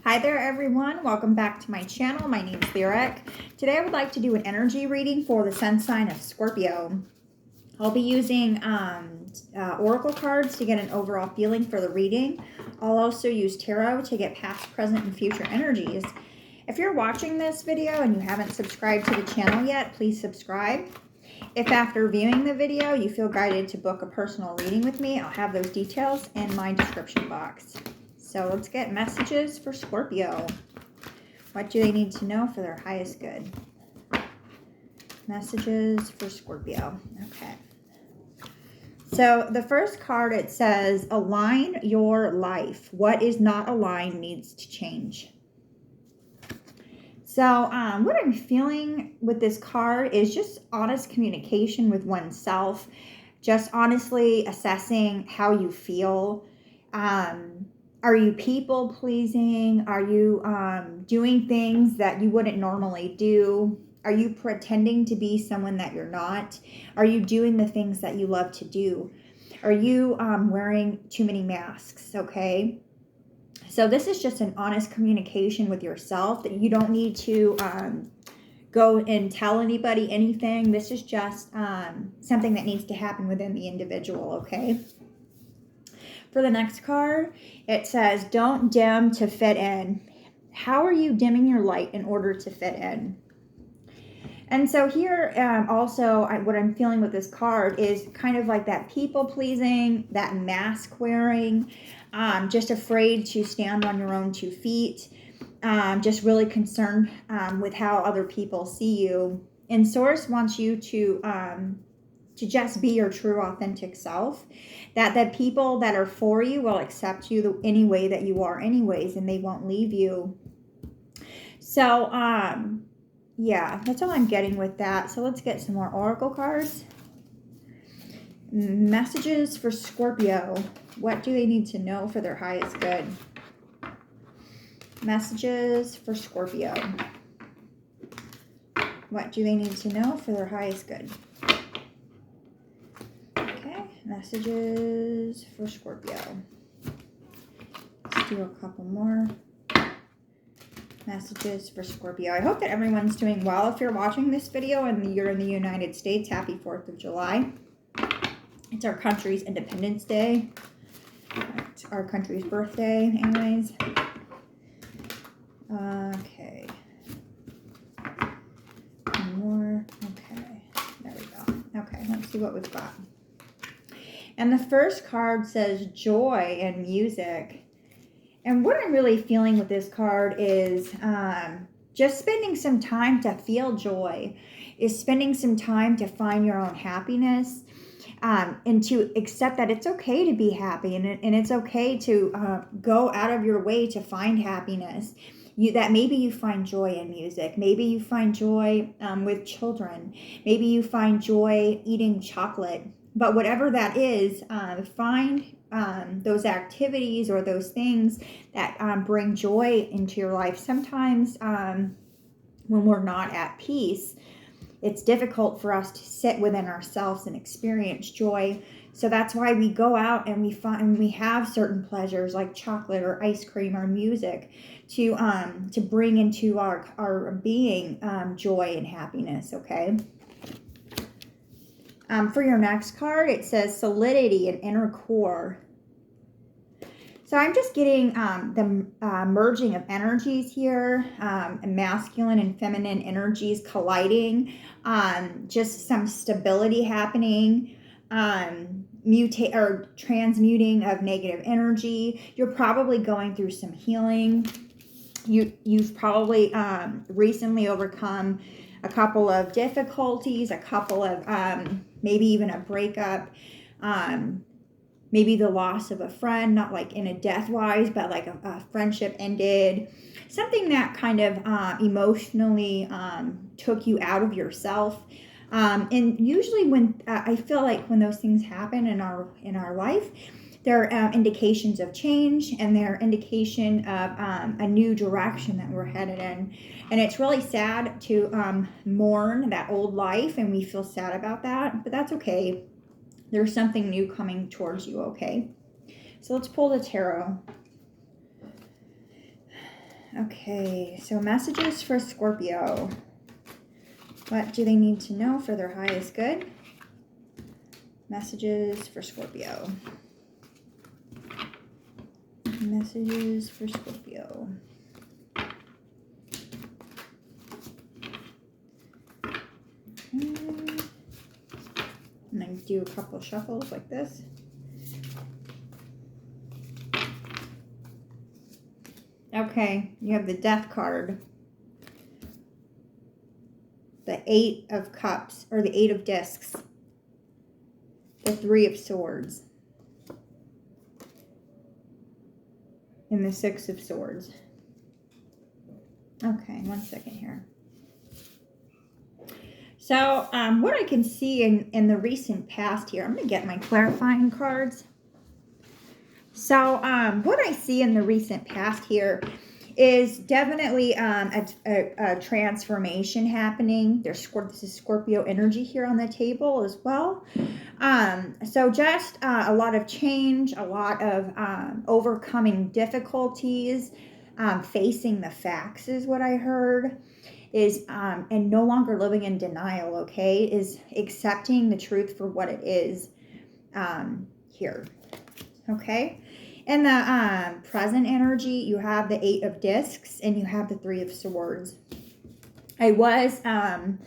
Hi there everyone, welcome back to my channel. My name is Lyric. Today I would like to do an energy reading for the sun sign of Scorpio. I'll be using oracle cards to get an overall feeling for the reading. I'll also use tarot to get past, present, and future energies. If you're watching this video and you haven't subscribed to the channel yet, please subscribe. If after viewing the video you feel guided to book a personal reading with me, I'll have those details in my description box. So let's get messages for Scorpio. What do they need to know for their highest good? Messages for Scorpio. Okay. So the first card, it says, align your life. What is not aligned needs to change. So what I'm feeling with this card is just honest communication with oneself. Just honestly assessing how you feel. Are you people pleasing? Are you doing things that you wouldn't normally do? Are you pretending to be someone that you're not? Are you doing the things that you love to do? Are you wearing too many masks? Okay. So this is just an honest communication with yourself that you don't need to go and tell anybody anything. This is just something that needs to happen within the individual. Okay. For the next card, it says, don't dim to fit in. How are you dimming your light in order to fit in? And so here also what I'm feeling with this card is kind of like that people pleasing, that mask wearing, just afraid to stand on your own 2 feet, just really concerned with how other people see you. And Source wants you to just be your true authentic self, that the people that are for you will accept you any way that you are anyways, and they won't leave you. So yeah, that's all I'm getting with that. So let's get some more oracle cards. Messages for Scorpio. What do they need to know for their highest good? Messages for Scorpio. What do they need to know for their highest good? Messages for Scorpio. Let's do a couple more messages for Scorpio. I hope that everyone's doing well. If you're watching this video and you're in the United States, happy 4th of July. It's our country's Independence Day. It's our country's birthday, anyways. Okay. One more. Okay. There we go. Okay, let's see what we've got. And the first card says joy and music. And what I'm really feeling with this card is just spending some time to feel joy, is spending some time to find your own happiness, and to accept that it's okay to be happy, and it's okay to go out of your way to find happiness. That maybe you find joy in music. Maybe you find joy with children. Maybe you find joy eating chocolate. But whatever that is, find those activities or those things that bring joy into your life. Sometimes when we're not at peace, it's difficult for us to sit within ourselves and experience joy. So that's why we go out and we have certain pleasures like chocolate or ice cream or music to bring into our being joy and happiness. Okay. For your next card, it says solidity and inner core. So I'm just getting the merging of energies here, masculine and feminine energies colliding, just some stability happening, transmuting of negative energy. You're probably going through some healing. You've probably recently overcome a couple of difficulties, a couple of maybe even a breakup, maybe the loss of a friend, not like in a death wise, but like a friendship ended, something that kind of emotionally took you out of yourself. And usually when I feel like when those things happen in our life, they're indications of change, and they're indication of a new direction that we're headed in. And it's really sad to mourn that old life, and we feel sad about that, but that's okay. There's something new coming towards you, okay? So let's pull the tarot. Okay, so messages for Scorpio. What do they need to know for their highest good? Messages for Scorpio. Messages for Scorpio. And then do a couple shuffles like this. Okay, you have the Death card. The 8 of Cups, or the 8 of Discs. The 3 of Swords. And the 6 of Swords. Okay, one second here. So, what I can see in the recent past here, I'm going to get my clarifying cards. So, what I see in the recent past here is definitely a transformation happening. This is Scorpio energy here on the table as well. So just a lot of change, a lot of overcoming difficulties, facing the facts is what I heard. Is and no longer living in denial, okay? Is accepting the truth for what it is here, okay? In the present energy, you have the 8 of Discs and you have the 3 of Swords. I was, the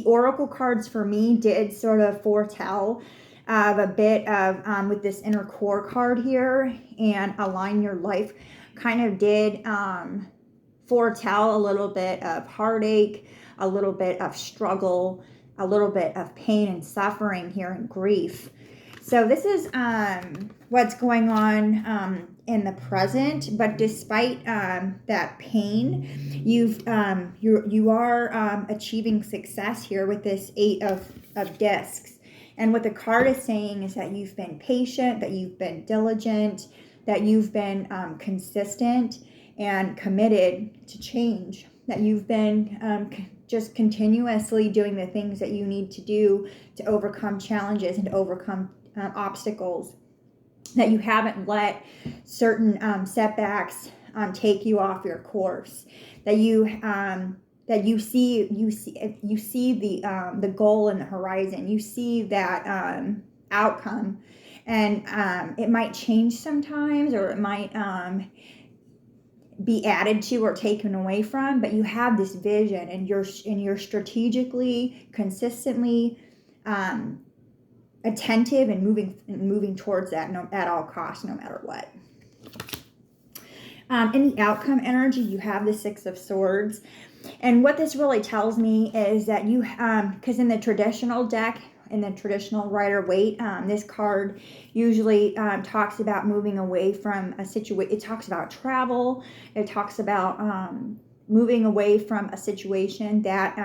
oracle cards for me did sort of foretell of a bit of, with this inner core card here and align your life, kind of did foretell a little bit of heartache, a little bit of struggle, a little bit of pain and suffering here and grief. So this is what's going on in the present, but despite that pain, you are achieving success here with this 8 of Discs. And what the card is saying is that you've been patient, that you've been diligent, that you've been consistent and committed to change, that you've been just continuously doing the things that you need to do to overcome challenges and overcome obstacles, that you haven't let certain setbacks take you off your course, that you see the goal in the horizon, you see that outcome, and it might change sometimes, or it might be added to or taken away from, but you have this vision, and you're strategically, consistently attentive and moving towards that at all costs, no matter what. In the outcome energy, you have the 6 of Swords. And what this really tells me is that you, because in the traditional deck, in the traditional Rider-Waite, this card usually talks about moving away from a situation. It talks about travel. It talks about moving away from a situation that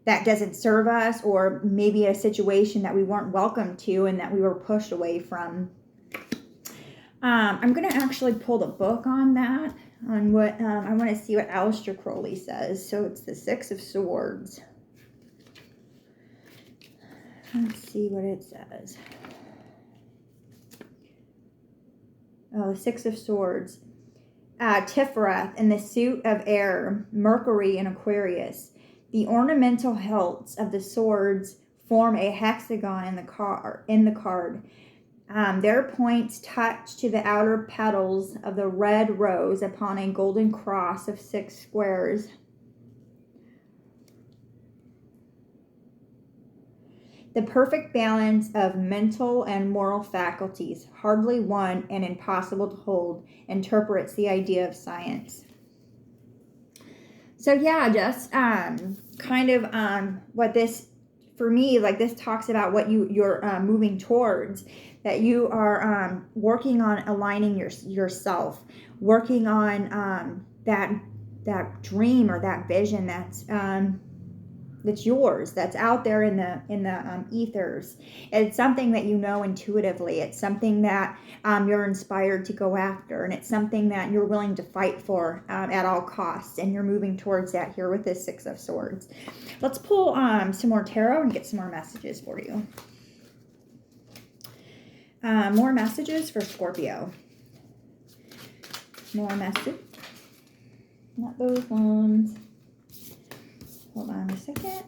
that doesn't serve us, or maybe a situation that we weren't welcome to and that we were pushed away from. I'm going to actually pull the book on that, on what I want to see what Aleister Crowley says. So it's the 6 of Swords. Let's see what it says. Oh, the 6 of Swords. Tifereth in the suit of air, Mercury in Aquarius. The ornamental hilts of the swords form a hexagon in the card. Their points touch to the outer petals of the red rose upon a golden cross of 6 squares. The perfect balance of mental and moral faculties, hardly one and impossible to hold, interprets the idea of science. So yeah, just kind of what this, for me, like this talks about what you're moving towards, that you are working on aligning yourself, working on that dream or that vision that's yours, that's out there in the ethers. It's something that you know intuitively. It's something that you're inspired to go after, and it's something that you're willing to fight for at all costs, and you're moving towards that here with this 6 of Swords. Let's pull some more tarot and get some more messages for you. More messages for Scorpio. more message. Not those ones. Hold on a second.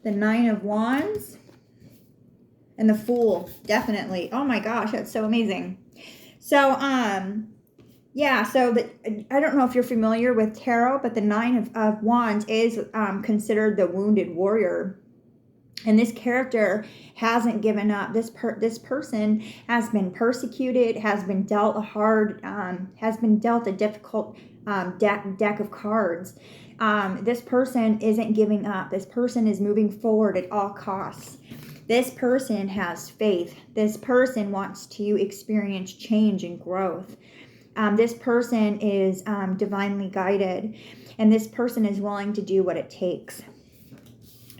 The Nine of Wands. And the Fool, definitely. Oh my gosh, that's so amazing. So, yeah, so I don't know if you're familiar with tarot, but the Nine of Wands is considered the wounded warrior. And this character hasn't given up. This person has been persecuted, has been dealt a difficult deck of cards. This person isn't giving up. This person is moving forward at all costs. This person has faith. This person wants to experience change and growth. This person is divinely guided, and this person is willing to do what it takes.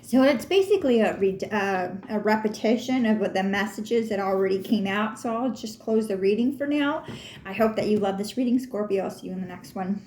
So it's basically a repetition of the messages that already came out. So I'll just close the reading for now. I hope that you love this reading, Scorpio. I'll see you in the next one.